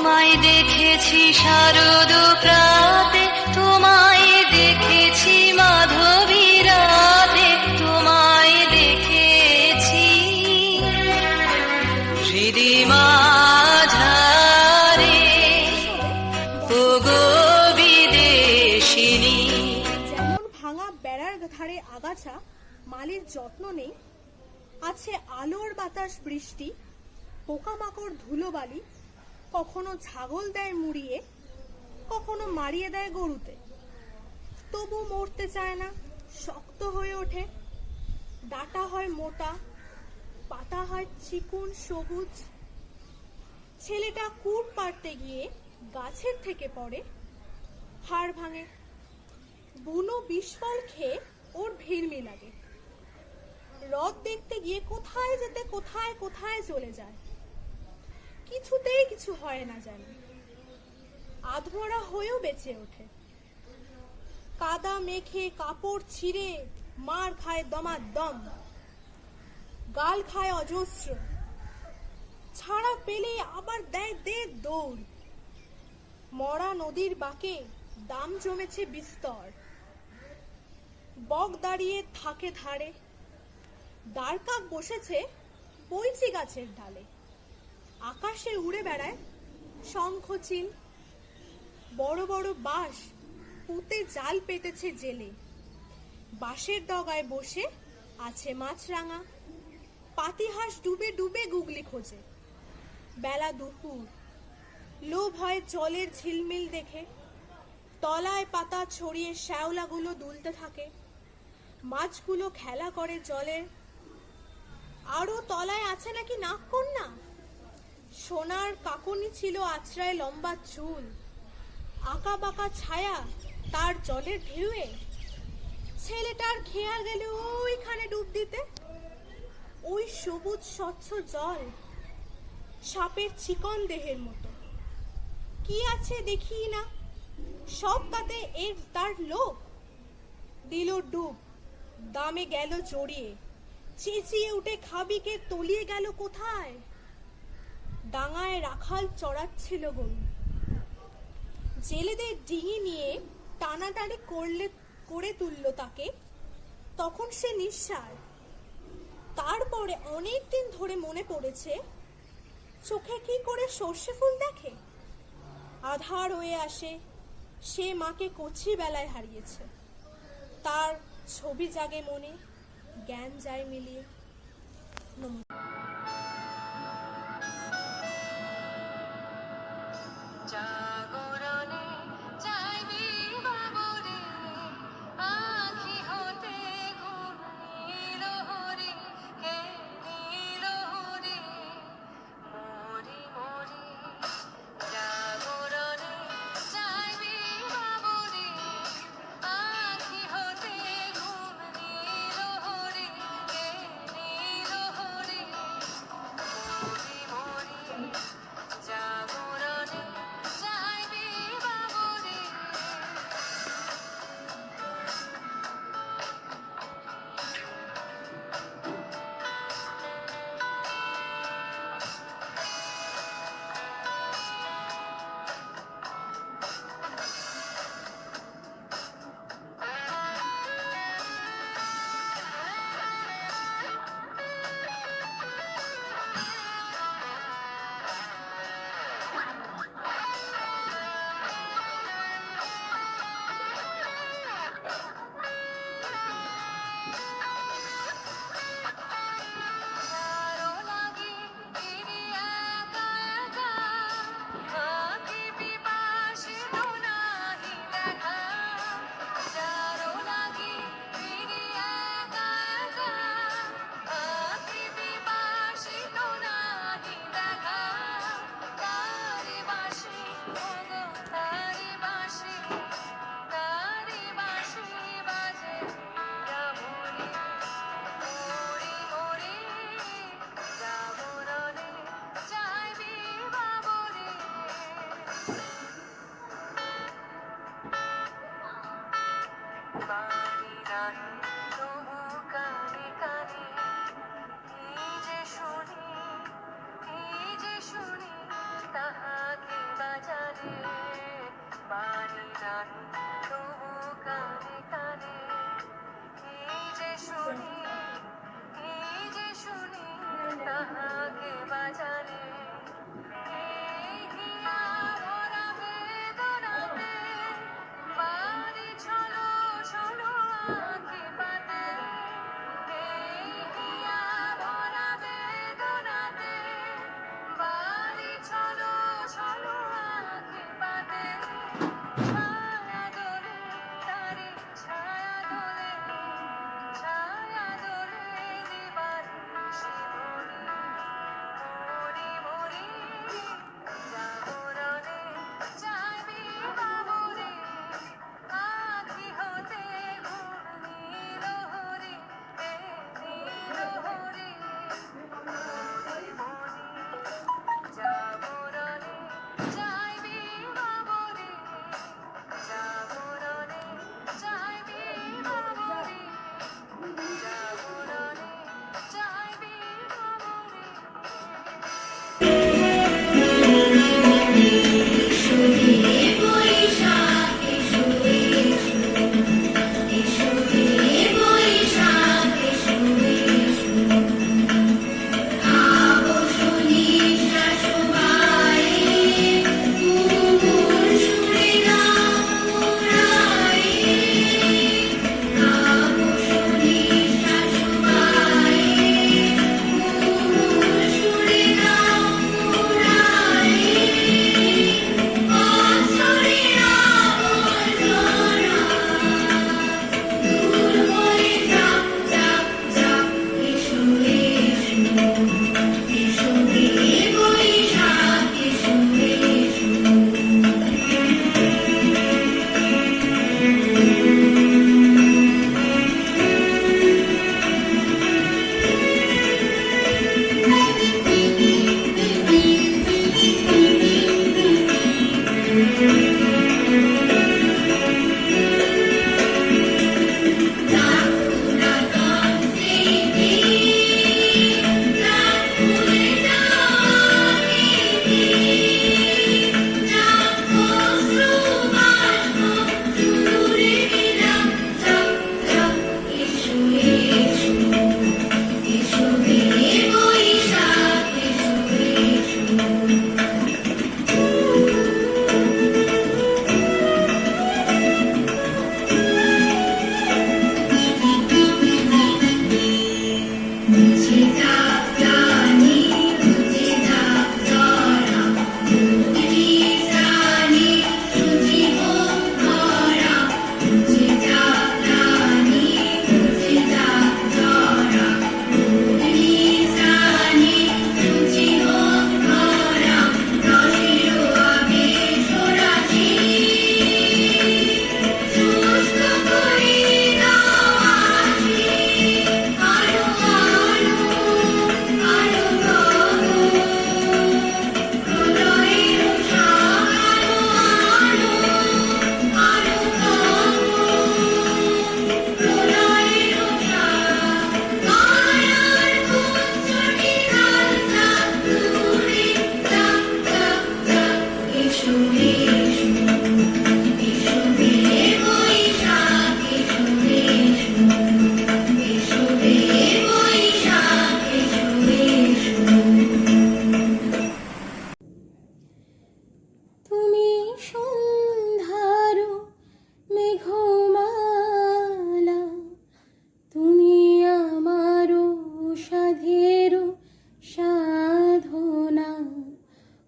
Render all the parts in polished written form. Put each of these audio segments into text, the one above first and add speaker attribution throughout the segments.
Speaker 1: তোমায় দেখেছি শারদ প্রাতে, তোমায় দেখেছি মাধবী রাতে, তোমায় দেখেছি হৃদি মাঝারে ওগো বিদেশিনী।
Speaker 2: যেমন ভাঙা বেড়ার ধারে আগাছা মালির যত্ন নেই, আছে আলোর বাতাস বৃষ্টি, পোকামাকড় ধুলোবালি, কখনো ছাগল দেয় মুড়িয়ে, কখনো মারিয়ে দেয় গরুতে। তবু মরতে চায় না, শক্ত হয়ে ওঠে। ডাটা হয় মোটা, পাতা হয় চিকুন সবুজ। ছেলেটা কুড় পাড়তে গিয়ে গাছের থেকে পড়ে, হাড় ভাঙে। বুনো বিষফল খেয়ে ওর ভিড়মি লাগে। হ্রদ দেখতে গিয়ে কোথায় যেতে কোথায় কোথায় চলে যায়, কিছুতেই কিছু হয় না যেন। আধমরা হয়েও বেঁচে ওঠে। কাদা মেখে কাপড় ছিঁড়ে মার খায় দমাদম, গাল খায় অজস্র। ছাড়া পেলে আবার দেয় দে দৌড়। মরা নদীর বাঁকে দাম জমেছে বিস্তর। বক দাঁড়িয়ে থাকে ধারে, দ্বারকাক বসেছে বইচি গাছের ডালে। আকাশে উড়ে বেড়ায় শঙ্খচিল। বড় বড় বাঁশ পুঁতে জাল পেতেছে জেলে। বাঁশের ডগায় বসে আছে মাছরাঙা। পাতিহাঁস ডুবে ডুবে গুগলি খোঁজে। বেলা দুপুর, লোভ হয় জলের ঝিলমিল দেখে। তলায় পাতা ছড়িয়ে শ্যাওলাগুলো দুলতে থাকে। মাছগুলো খেলা করে জলে। আরো তলায় আছে নাকি নাগকন্যা। সোনার কাকনি ছিল আছড়ায় লম্বা চুল। আঁকা বাঁকা ছায়া তার জলের ঢেউয়ে। ছেলেটার খেয়াল গেল ওইখানে ডুব দিতে। ওই সবুজ স্বচ্ছ জল সাপের চিকন দেহের মতো। কি আছে দেখি না, সব তাতে এর তার লোক। দিল ডুব, দামে গেল জড়িয়ে। চেঁচিয়ে উঠে খাবিকে তলিয়ে গেল কোথায়। ডাঙায় রাখাল চড়াচ্ছিল গরু। জেলেদের ডিঙি নিয়ে টানাটানি করে তুলল তাকে। তখন সে নিঃসার। তারপরে অনেকদিন ধরে মনে পড়েছে, চোখে কি করে সর্ষে ফুল দেখে। আধার হয়ে আসে, সে মাকে কচি বেলায় হারিয়েছে। তার ছবি জাগে মনে, জ্ঞান যায় মিলিয়ে।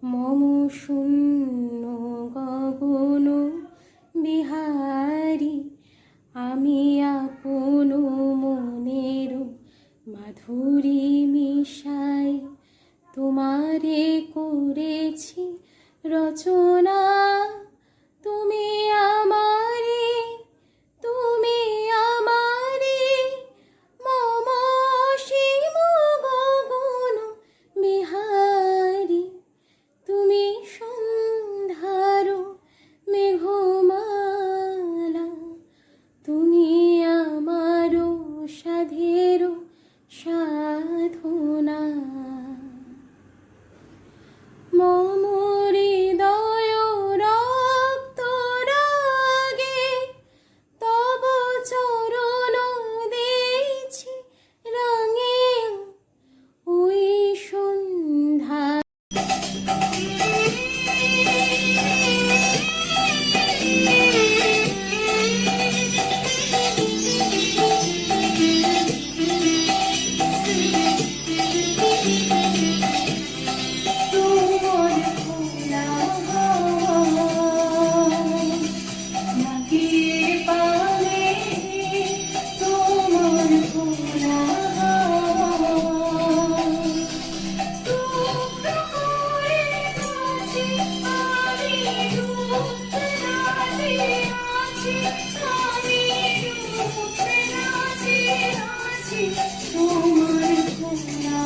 Speaker 3: মম শূন্য গগন বিহারী, আমি আপন মনের মাধুরী মিশাই তোমারে করেছি রচনা। তুমি আমারে, তুমি আমারে, মম অসীম গগন বিহারী, তুমি সন্ধ্যার মেঘমালা, তুমি আমার সাধের সাধনা। মম হৃদয় রক্ত রাগে তব চরণ দিয়েছি রঙে, ওই সন্ধ্যা তোমার খোলা নাগিয়ে পালে, তোমার খোলা তোমার খোলা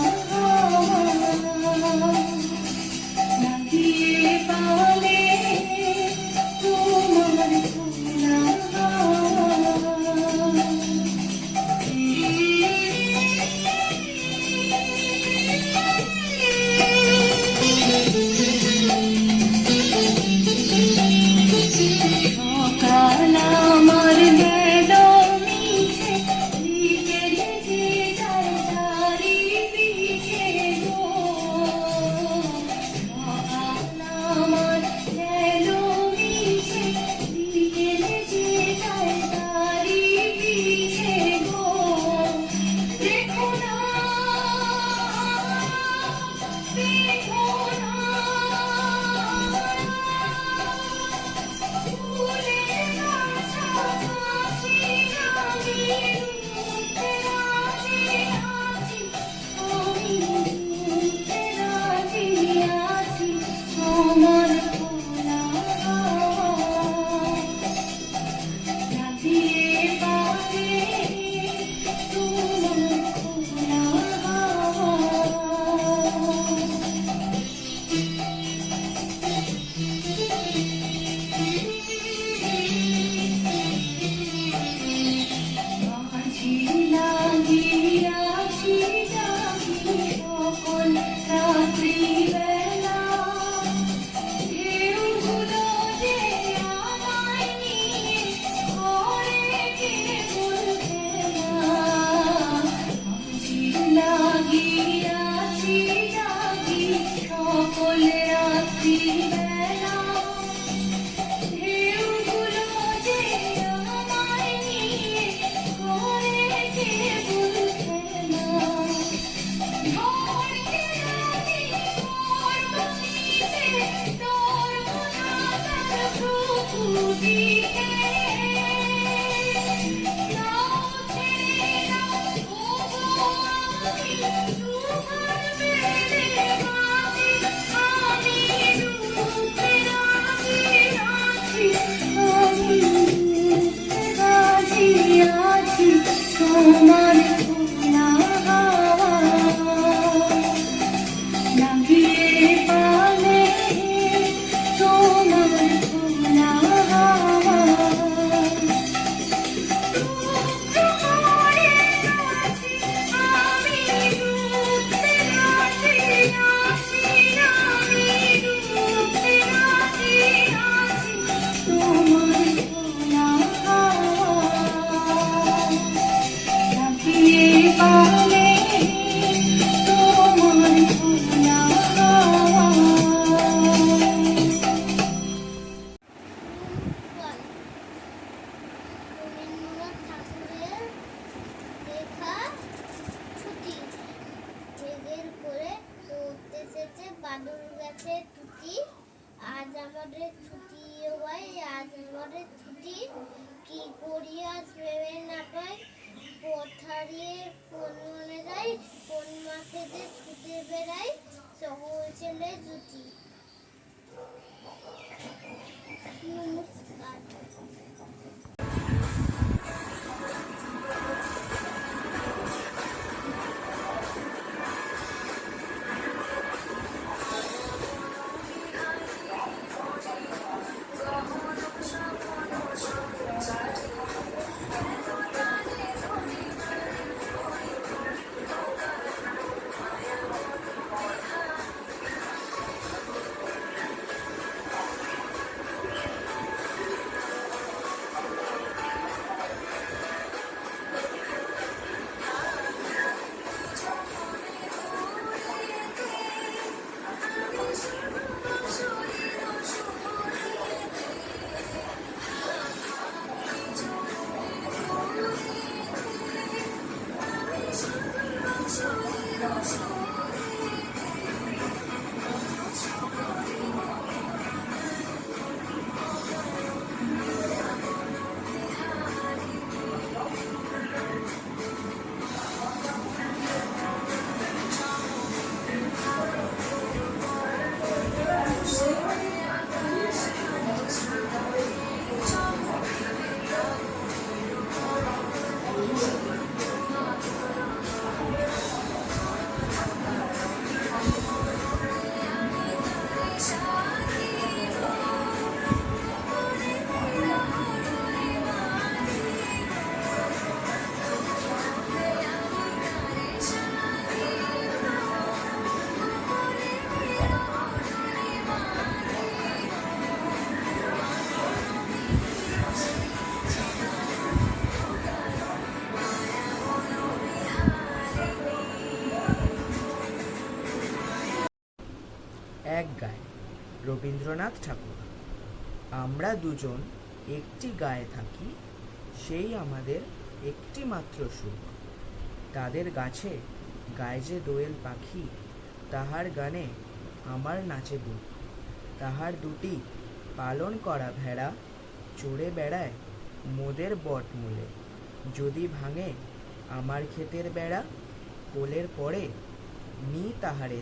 Speaker 3: নাগিয়ে পালে, তোমার খোলা সকাল আমার গেল মিছে, বিকেল যে যায় তারি পিছে গো। সকাল আমার গেল মিছে, বিকেল যে যায় তারি পিছে গো। দেখো না, দেখো না, ফুলের কাছাকাছি আমি রুখতে রাজি আছি, আমি রুখতে রাজি আছি। তোমার খোলা নাগিয়ে পালে, তোমার খোলা মাঝি লাগিয়াছি জাগি সকল রাত্রিবেলা, ঢেউগুলো যে আমায় নিয়ে করে কেবল খেলা। মাঝি লাগিয়াছি জাগি সকল রাত্রিবেলা, ঢেউগুলো যে আমায় নিয়ে করে কেবল খেলা। ঝড়কে রাজি করব নিচে, ডরব না তার প্রকৃতিকে। নাও ছেড়ে নাও ওগো আমি তোমার প্রেমে বাঁচি, আমি রুখতে রাজি আছি, আমি রুখতে রাজি আছি। তোমার খোলা নাগিয়ে পালে, তোমার খোলা গেছে টুটি, আজ আমাদের ছুটি হয়, আজ আমাদের ছুটি। কি করি আজ ভেবে না পাই, পথ হারিয়ে কোন মনে যাই, কোন মাঠে যে ছুটে বেড়াই, সকল ছেলে জুটি। নমস্কার।
Speaker 4: এক গায়ে রবীন্দ্রনাথ ঠাকুর। আমরা দুজন একটি গায়ে থাকি, সেই আমাদের একটি মাত্র সুখ। তাদের গাছে গায়ে যে দোয়েল পাখি, তাহার গানে আমার নাচে বুক। তাহার দুটি পালন করা ভেড়া চড়ে বেড়ায় মোদের বটমূলে। যদি ভাঙে আমার ক্ষেতের বেড়া, কোলের পরে নি তাহারে।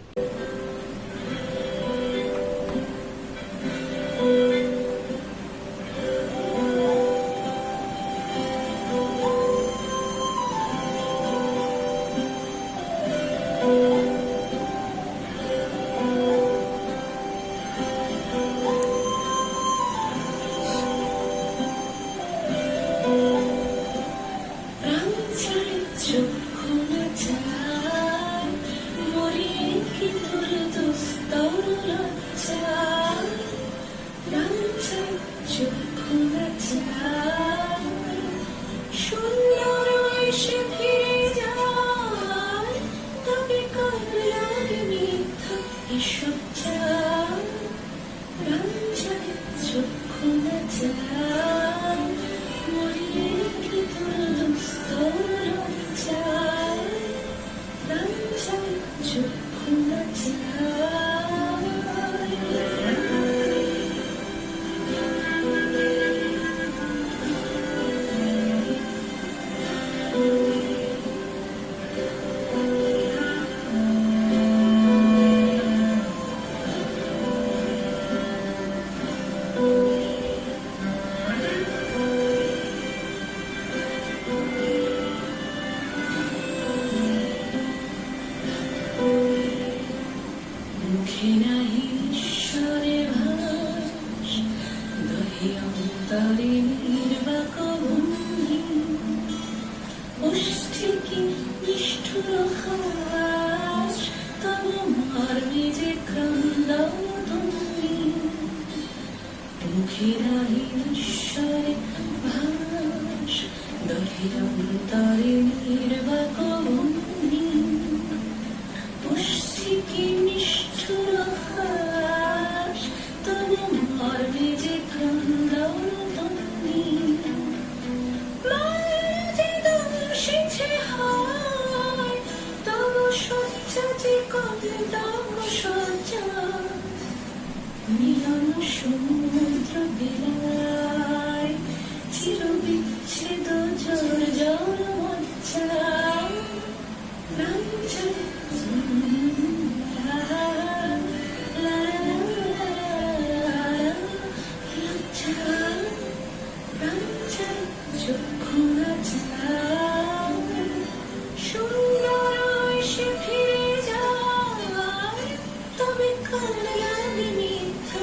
Speaker 5: মিলন সমুদ্র বেলায় চিরবিচ্ছেদ জোর জোর মজ্জায় লাঞ্ছন চক্ষু সুন্দর সে ফিরে যায় তবে কান্নানি মিথ্যা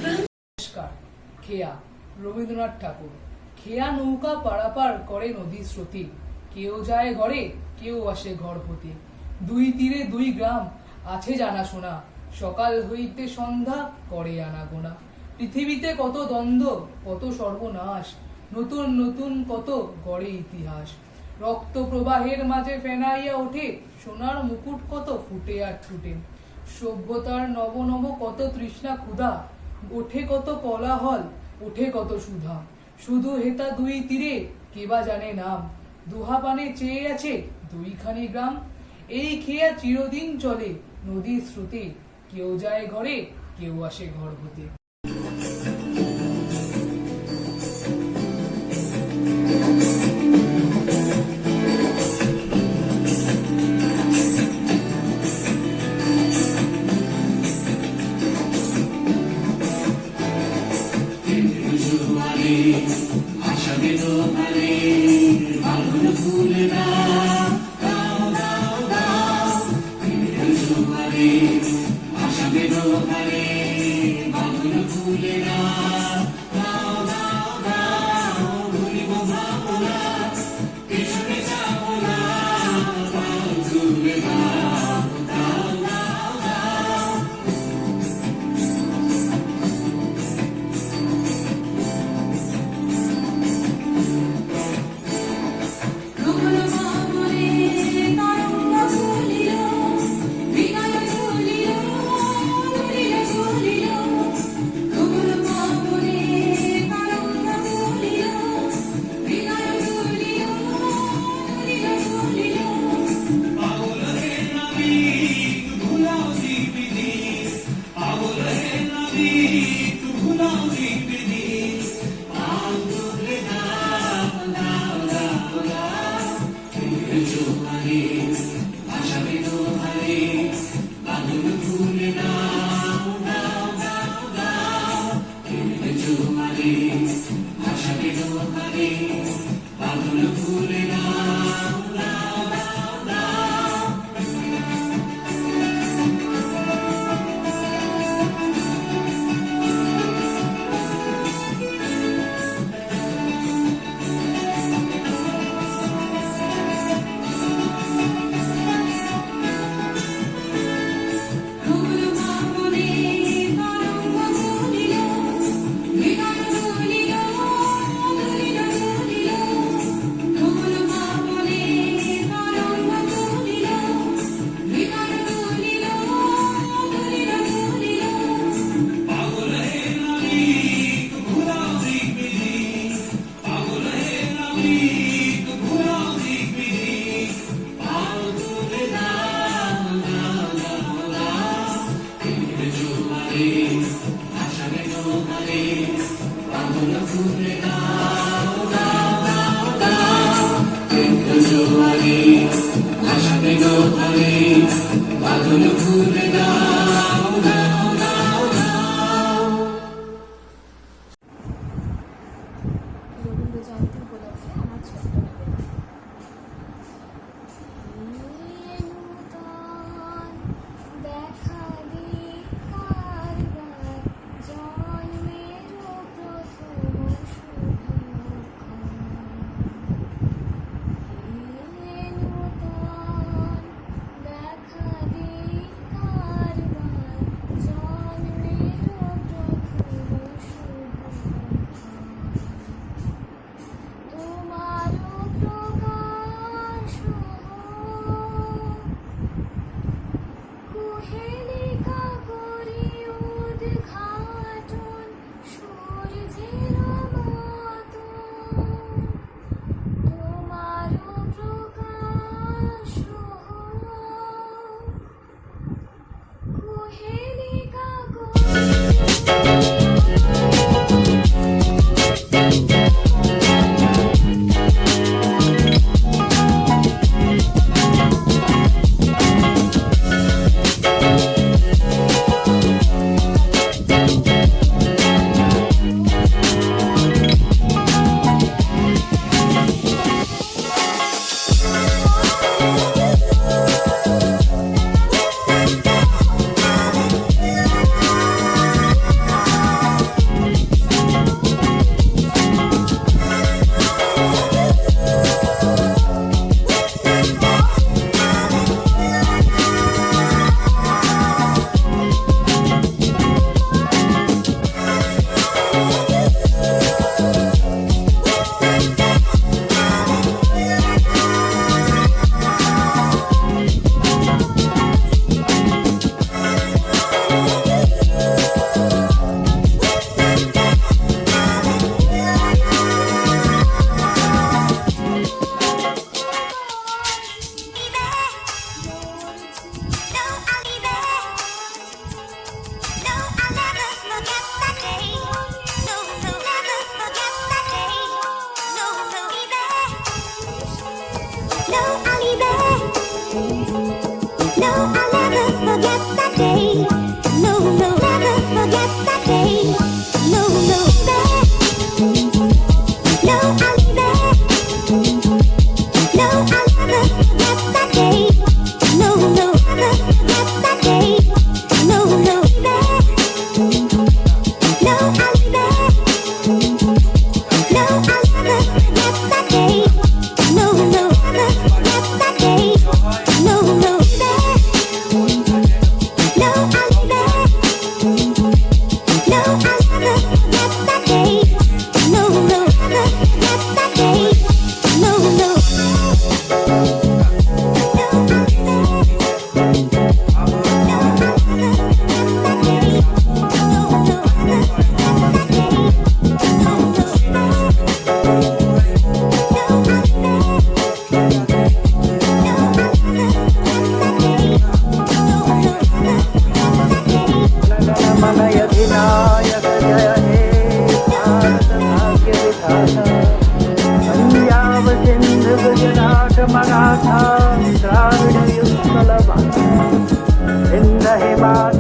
Speaker 6: নমস্কার। খেয়া রবীন্দ্রনাথ ঠাকুর। খেয়া নৌকা পারাপার করে নদী স্রোতে, কেউ যায় ঘরে কেউ আসে ঘর হতে। দুই তীরে দুই গ্রাম আছে জানা শোনা, সকাল হইতে সন্ধ্যা করে আনাগোনা। পৃথিবীতে কত দ্বন্দ্ব কত সর্বনাশ, নতুন নতুন কত গড়ে ইতিহাস। রক্ত প্রবাহের মাঝে ফেনাইয়া ওঠে, সোনার মুকুট কত ফুটে আর টুটে। সভ্যতার নব নব কত তৃষ্ণা ক্ষুধা, ওঠে কত কোলাহল ওঠে কত সুধা। শুধু হেতা দুই তীরে কেবা জানে নাম, দুহা পানে চেয়ে আছে দুইখানি গ্রাম। এই খেয়া চিরদিন চলে নদীর স্রোতে, কেউ যায় ঘরে কেউ আসে ঘর হতে।
Speaker 2: রবীন্দ্র জয়ন্তী উপলক্ষে আমার ছোট্ট নিবেদন।
Speaker 3: দেখা দে কার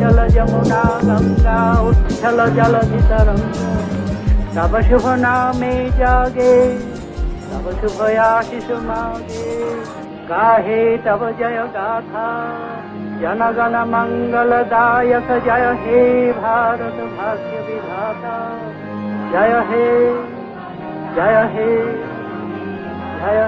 Speaker 7: चंचल यमुना गंगा उच्छल जलधि तरंगा तब शुभ नामे जागे तब शुभ आशीष मागे गाहे तब जय गाथा जनगण मंगलदायक जय हे भारत भाग्य विधाता जय हे जय हे जय